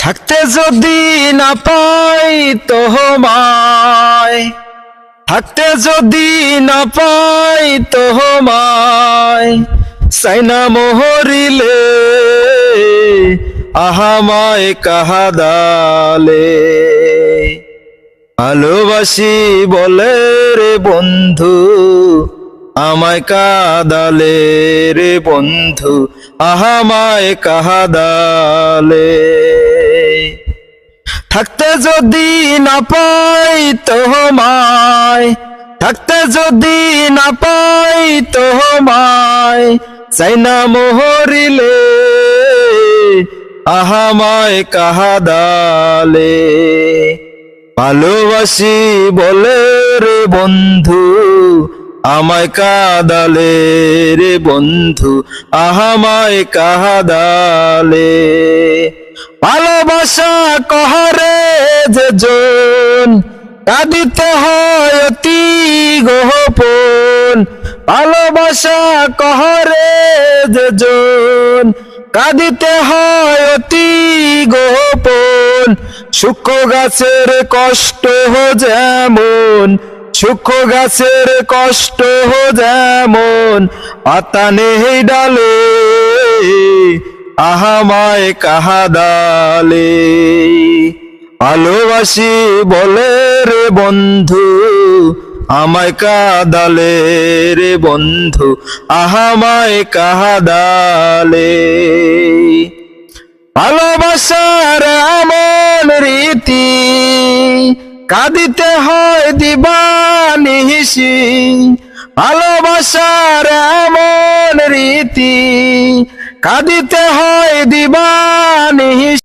থাকতে যদি না পাই তোমায়, থাকতে যদি না পাই তোমায়, সাইনা মোহরিলে আহামায় কাহাদালে। ভালোবাসি বলে রে বন্ধু আমায় কাদালে রে বন্ধু আহামায় কাহাদালে। থাকতে যদি না পাই তোমায়, থাকতে যদি না পাই তোমায়, সাইনা মোহরিলে আহামায় কাহাদালে। ভালোবাসি বলে রে বন্ধু আমায় কাদালে রে বন্ধু আহামায় কাহাদালে। ভালোবাসা কহরে যে জন, কাঁদিতে হয় অতি গোপন। ভালোবাসা কহরে যে জন, কাঁদিতে হয় অতি গোপন। সূক্ষ্ম গাছের কষ্ট যেমন, সূক্ষ্ম গাছের কষ্ট যেমন, পাতা নেই ডালে আহামায় কাহাদালে। ভালোবাসি বলে রে বন্ধু আমায় কাদালে রে বন্ধু আহামায় কাহাদালে। ভালোবাসার এমন রীতি, কাঁদিতে হয় দিবানিশি। ভালোবাসার এমন রীতি, কাঁদিতে হয় দিবানিশি।